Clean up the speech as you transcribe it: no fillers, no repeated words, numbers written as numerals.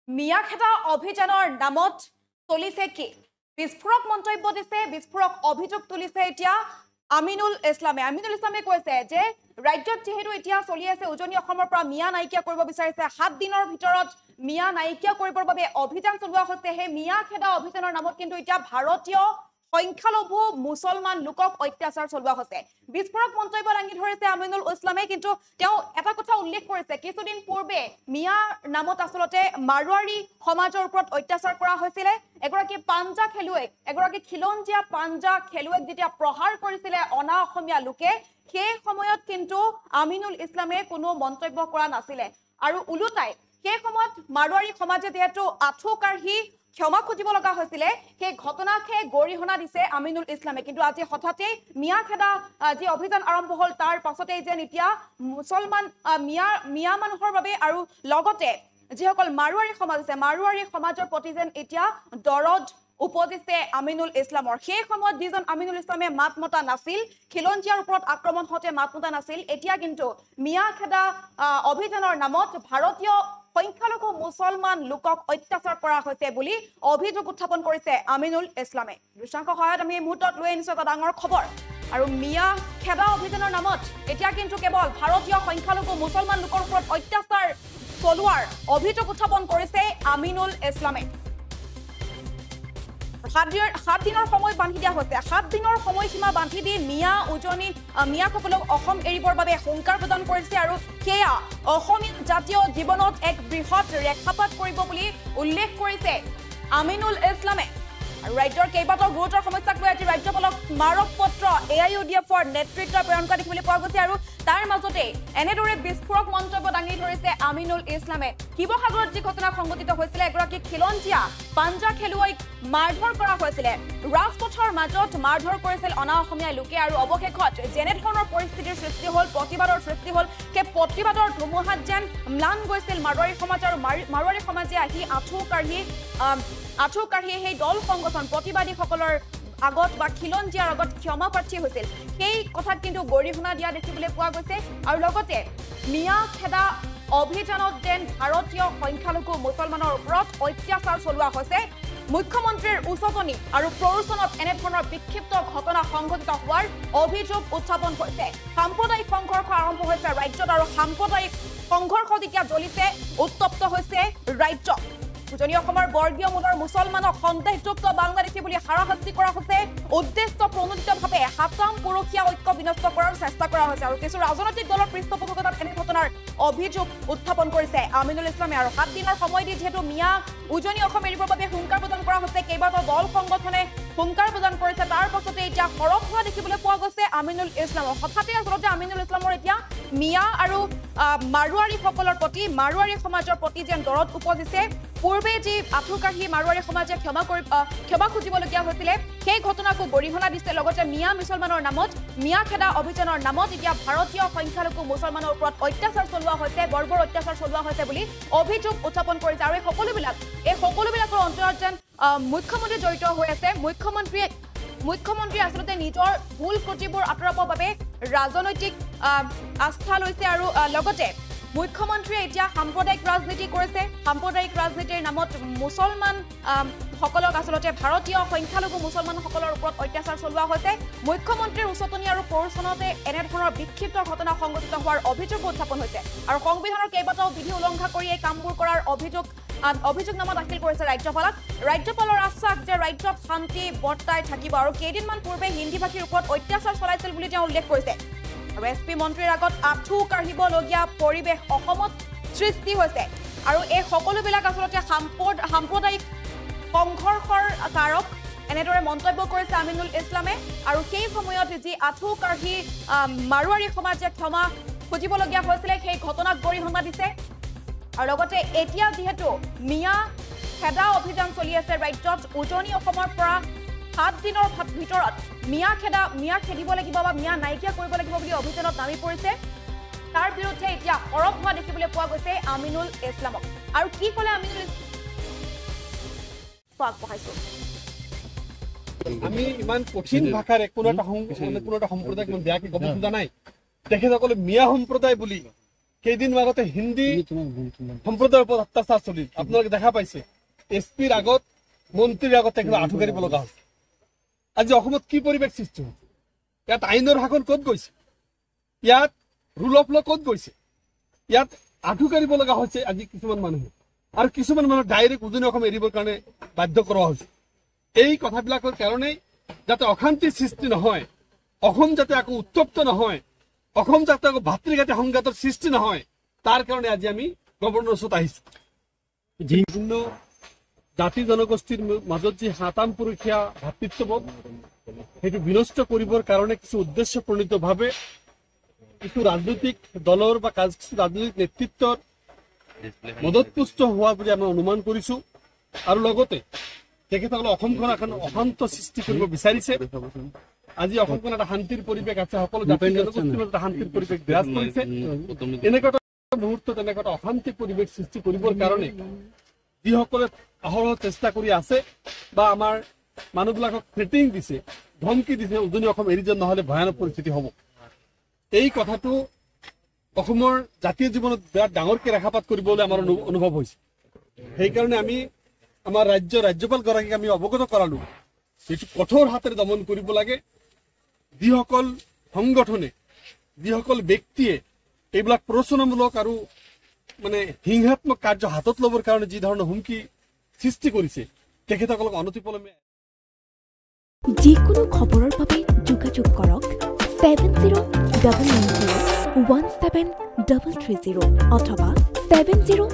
মিয়াখেদা অভিযানৰ নামত চলিছে কি বিস্ফোৰক মন্তব্য দিছে বিস্ফোৰক অভিযোগ তুলিছে এতিয়া আমিনুল ইছলামে কৈছে যে ৰাজ্যত যেহেতু এতিয়া চলি আছে উজনি অসমৰ পৰা মিয়া নাইকিয়া কৰিব বিচাৰিছে 7 দিনৰ ভিতৰত মিয়া নাইকিয়া কৰিবৰ বাবে অভিযান চলোৱা হৈছে হে মিয়াখেদা অভিযানৰ নামত কিন্তু এতিয়া ভাৰতীয় সংখ্যালঘু মুছলমান লোকক অত্যাচাৰ চলোৱা হৈছে বিস্ফোৰক মন্তব্য দাঙি ধৰিছে আমিনুল ইছলামে কিন্তু তেওঁ এটা কথা উল্লেখ কৰিছে কিছুদিন পূৰ্বে মিয়া নামত আসলতে মাৰোৱাৰী সমাজৰ ওপৰত অত্যাচাৰ কৰা হৈছিল এগৰাকী পাঞ্জা খেলুৱৈক এগৰাকী খিলঞ্জীয়া পাঞ্জা খেলুৱৈক যেতিয়া প্ৰহাৰ কৰিছিল অনা অসমীয়া লোকে সেই সময়ত কিন্তু আমিনুল ইছলামে কোনো মন্তব্য কৰা নাছিল আৰু উলুটাই সেই সময়ত মাৰোৱাৰী সমাজে যেহেতু আঁঠু কাঢ়ি ক্ষমা খুজিব লগা হৈছিল সেই ঘটনাকে গৰিহণা দিছে আমিনুল ইছলামে কিন্তু আজি হঠাতে মিয়াখেদা যি অভিযান আৰম্ভ হল তাৰ পাছতে যেন এতিয়া মুছলমান মিয়া মানুহৰ বাবে আৰু লগতে যিসকল মাৰোৱাৰী সমাজ আছে মাৰোৱাৰী সমাজৰ প্ৰতি যেন এতিয়া দৰদ উপদিছে আমিনুল ইছলামৰ সেই সময়ত যিজন আমিনুল ইছলামে মাত মতা নাছিল খিলঞ্জীয়াৰ ওপৰত আক্ৰমণ হতে মাত মতা নাছিল এতিয়া কিন্তু মিয়াখেদা অভিযানৰ নামত ভাৰতীয় সংখ্যালঘু মুছলমান লোকক অত্যাচাৰ কৰা হৈছে বুলি অভিযোগ উত্থাপন কৰিছে আমিনুল ইছলামে দৃশ্যাংশ সহায়ত আমি মুহূৰ্তত লৈ আনিছো এটা ডাঙৰ খবৰ আৰু মিয়াখেদা অভিযানৰ নামত এতিয়া কিন্তু কেৱল ভাৰতীয় সংখ্যালঘু মুছলমান লোকৰ ওপৰত অত্যাচাৰ চলোৱাৰ অভিযোগ উত্থাপন কৰিছে আমিনুল ইছলামে 7 দিনৰ সময় বান্ধি দিয়া হৈছে 7 দিনৰ সময়সীমা বান্ধি দি মিয়াসকলক অসম এৰিবৰ বাবে হুংকাৰ প্ৰদান কৰিছে আৰু সেয়া অসমীয়া জাতীয় জীৱনত এক বৃহৎ ৰেখাপাত কৰিব বুলি উল্লেখ কৰিছে আমিনুল ইছলামে ৰাজ্যৰ কেইবাটাও গুৰুতৰ সমস্যাক লৈ আজি ৰাজ্যপালক স্মাৰক পত্ৰ AIUDFৰ নেতৃত্ব প্ৰেৰণ কৰা দেখিবলৈ পোৱা গৈছে আৰু তাৰ মাজতে এনেদৰে বিস্ফোৰক মন্তব্য দাঙি ধৰিছে আমিনুল ইছলামে শিৱসাগৰত যি ঘটনা সংঘটিত হৈছিল এগৰাকী খিলঞ্জীয়া পাঞ্জা খেলুৱৈক মাৰধৰ কৰা হৈছিল ৰাজপথৰ মাজত মাৰধৰ কৰিছিল অনা অসমীয়া লোকে আৰু অৱশেষত যেনে ধৰণৰ পৰিস্থিতিৰ সৃষ্টি হ'ল প্ৰতিবাদৰ সৃষ্টি হ'ল সেই প্ৰতিবাদৰ ধুমুহাত যেন ম্লান গৈছিল মাৰোৱাৰী সমাজ আৰু মাৰোৱাৰী সমাজে আহি আঁঠু কাঢ়ি সেই দল সংগঠন প্ৰতিবাদীসকলৰ আগত বা খিলঞ্জীয়াৰ আগত ক্ষমা প্ৰাৰ্থী হৈছিল সেই কথাত কিন্তু গৰিহণা দিয়া দেখিবলৈ পোৱা গৈছে আৰু লগতে মিয়াখেদা অভিযানত যেন ভাৰতীয় সংখ্যালঘু মুছলমানৰ ওপৰত অত্যাচাৰ চলোৱা হৈছে মুখ্যমন্ত্ৰীৰ উচতনি আৰু প্ৰৰোচনত এনেধৰণৰ বিক্ষিপ্ত ঘটনা সংঘটিত হোৱাৰ অভিযোগ উত্থাপন হৈছে সাম্প্ৰদায়িক সংঘৰ্ষ আৰম্ভ হৈছে ৰাজ্যত আৰু সাম্প্ৰদায়িক সংঘৰ্ষ যেতিয়া জ্বলিছে উত্তপ্ত হৈছে ৰাজ্য উজনি অসমৰ বৰ্গীয় মূলৰ মুছলমানক সন্দেহযুক্ত বাংলাদেশী বুলি হাৰাশাস্তি কৰা হৈছে উদ্দেশ্য প্ৰণোদিতভাৱে হাছাম পুৰুষীয়া ঐক্য বিনষ্ট কৰাৰ চেষ্টা কৰা হৈছে আৰু কিছু ৰাজনৈতিক দলৰ পৃষ্ঠপোষকতাত এনে ঘটনাৰ অভিযোগ উত্থাপন কৰিছে আমিনুল ইছলামে আৰু 7 দিনৰ সময় দি যেহেতু উজনি অসম এৰিবৰ বাবে হুংকাৰ প্ৰদান কৰা হৈছে কেইবাটাও দল সংগঠনে হুংকাৰ প্ৰদান কৰিছে তাৰ পাছতে এতিয়া সৰব হোৱা দেখিবলৈ পোৱা গৈছে আমিনুল ইছলামৰ হঠাতে আচলতে আমিনুল ইছলামৰ এতিয়া মিয়া আৰু মাৰোৱাৰীসকলৰ প্ৰতি মাৰোৱাৰী সমাজৰ প্ৰতি যেন দৰদ উপজিছে পূৰ্বে যি আঁঠু কাঢ়ি মাৰোৱাৰী সমাজে ক্ষমা খুজিবলগীয়া হৈছিলে সেই ঘটনাকো গৰিহণা দিছে লগতে মিয়া মুছলমানৰ নামত মিয়াখেদা অভিযানৰ নামত এতিয়া ভাৰতীয় সংখ্যালঘু মুছলমানৰ ওপৰত অত্যাচাৰ চলোৱা হৈছে বৰ্বৰ অত্যাচাৰ চলোৱা হৈছে বুলি অভিযোগ উত্থাপন কৰিছে আৰু এই সকলোবিলাকৰ অন্তৰত যেন মুখ্যমন্ত্ৰী জড়িত হৈ আছে মুখ্যমন্ত্ৰী আসলতে নিজৰ ভুল ত্ৰুটিবোৰ আঁতৰাবৰ বাবে ৰাজনৈতিক আস্থা লৈছে আৰু লগতে মুখ্যমন্ত্ৰীয়ে এতিয়া সাম্প্ৰদায়িক ৰাজনীতি কৰিছে সাম্প্ৰদায়িক ৰাজনীতিৰ নামত মুছলমান সকলক আসলতে ভাৰতীয় সংখ্যালঘু মুছলমানসকলৰ ওপৰত অত্যাচাৰ চলোৱা হৈছে মুখ্যমন্ত্ৰীৰ উচতনি আৰু প্ৰৰোচনতে এনেধৰণৰ বিক্ষিপ্ত ঘটনা সংঘটিত হোৱাৰ অভিযোগ উত্থাপন হৈছে আৰু সংবিধানৰ কেইবাটাও বিধি উলংঘা কৰি এই কামবোৰ কৰাৰ অভিযোগনামা দাখিল কৰিছে ৰাজ্যপালৰ আশ্বাস যে ৰাজ্যত শান্তি বৰ্তাই থাকিব আৰু কেইদিনমান পূৰ্বে হিন্দী ভাষীৰ ওপৰত অত্যাচাৰ চলাইছিল বুলি তেওঁ উল্লেখ কৰিছে আৰু SP মন্ত্ৰীৰ আগত আঁঠু কাঢ়িবলগীয়া পৰিৱেশ অসমত সৃষ্টি হৈছে আৰু এই সকলোবিলাক আচলতে সাম্প্ৰদায়িক সংঘৰ্ষৰ কাৰক এনেদৰে মন্তব্য কৰিছে আমিনুল ইছলামে আৰু সেই সময়ত যি আঁঠু কাঢ়ি মাৰোৱাৰী সমাজে ক্ষমা খুজিবলগীয়া হৈছিলে সেই ঘটনাক গৰিহণা দিছে আৰু লগতে এতিয়া যিহেতু মিয়াখেদা অভিযান চলি আছে ৰাজ্যত উজনি অসমৰ পৰা 7 দিনৰ ভিতৰত মিয়া খেদিব লাগিব বা মিয়া নাইকিয়া কৰিব লাগিব বুলি অভিযানত নামি পৰিছে তাৰ বিৰুদ্ধে এতিয়া সৰব হোৱা দেখিবলৈ পোৱা গৈছে আমিনুল ইছলামক আৰু কি ক'লে আমিনুল আমি ইমান কঠিন ভাষাৰে কোনো এটা সম্প্ৰদায়ক বেয়াকে ক'ব খোজা নাই তেখেতসকলে মিয়া সম্প্ৰদায় বুলি কেইদিন আগতে হিন্দী সম্প্ৰদায়ৰ ওপৰত অত্যাচাৰ চলিল আপোনালোকে দেখা পাইছে এছপিৰ আগত মন্ত্ৰীৰ আগত তেখেতক আঁঠু কাঢ়িব লগা হৈছে আজি অসমত কি পৰিৱেশ সৃষ্টি হৈছে ইয়াত আইনৰ শাসন ক'ত গৈছে ইয়াত ৰুল অফ ল ক'ত গৈছে ইয়াত আঁঠু কাঢ়িব লগা হৈছে আজি কিছুমান মানুহে আৰু কিছুমান মানুহ ডাইৰেক্ট উজনি অসম এৰিবৰ কাৰণে বাধ্য কৰোৱা হৈছে এই কথাবিলাকৰ কাৰণেই যাতে অশান্তি সৃষ্টি নহয় অসম যাতে আকৌ উত্তপ্ত নহয় অসম যাতে আকৌ ভাতৃঘাতী সংঘাতৰ সৃষ্টি নহয় তাৰ কাৰণে আজি আমি গভৰ্ণৰ ওচৰত আহিছো বিভিন্ন জাতি জনগোষ্ঠীৰ মাজত যি হাতাম পৰীক্ষা ভাতৃত্ববোধ সেইটো বিনষ্ট কৰিবৰ কাৰণে কিছু উদ্দেশ্য প্ৰণীতভাৱে কিছু ৰাজনৈতিক দলৰ বা কিছু ৰাজনৈতিক নেতৃত্বৰ মদতপুষ্ট হোৱা বুলি আমি অনুমান কৰিছো আৰু লগতে তেখেতসকলে অসমখন এখন অশান্ত সৃষ্টি কৰিব বিচাৰিছে আজি অসমখন এটা শান্তিৰ পৰিৱেশ আছে সকলো জাতি জনগোষ্ঠীৰ এটা শান্তিৰ পৰিৱেশ বিৰাজ কৰিছে এনেকুৱা মুহূৰ্তত এনেকুৱা এটা অশান্তি পৰিৱেশ সৃষ্টি কৰিবৰ কাৰণে যিসকলে অহৰহ চেষ্টা কৰি আছে বা আমাৰ মানুহবিলাকক থ্ৰেটিং দিছে ধমকি দিছে উজনি অসম এৰি যোৱা নহ'লে ভয়ানক পৰিস্থিতি হ'ব এই কথাটো অসমৰ জাতীয় জীৱনত বিৰাট ডাঙৰকৈ ৰেখাপাত কৰিবলৈ আমাৰ অনুভৱ হৈছে সেইকাৰণে আমি আমাৰ ৰাজ্যপালগৰাকীক আমি অৱগত কৰালো এইটো কঠোৰ হাতেৰে দমন কৰিব লাগে যিসকল সংগঠনে যিসকল ব্যক্তিয়ে এইবিলাক প্ৰৰোচনামূলক আৰু মানে হিংসাত্মক কাৰ্য হাতত ল'বৰ কাৰণে যি ধৰণৰ হুমকি সৃষ্টি কৰিছে তেখেতসকলক অনতিপলমে যিকোনো খবৰৰ বাবে যোগাযোগ কৰক 7099017330 অথবা 70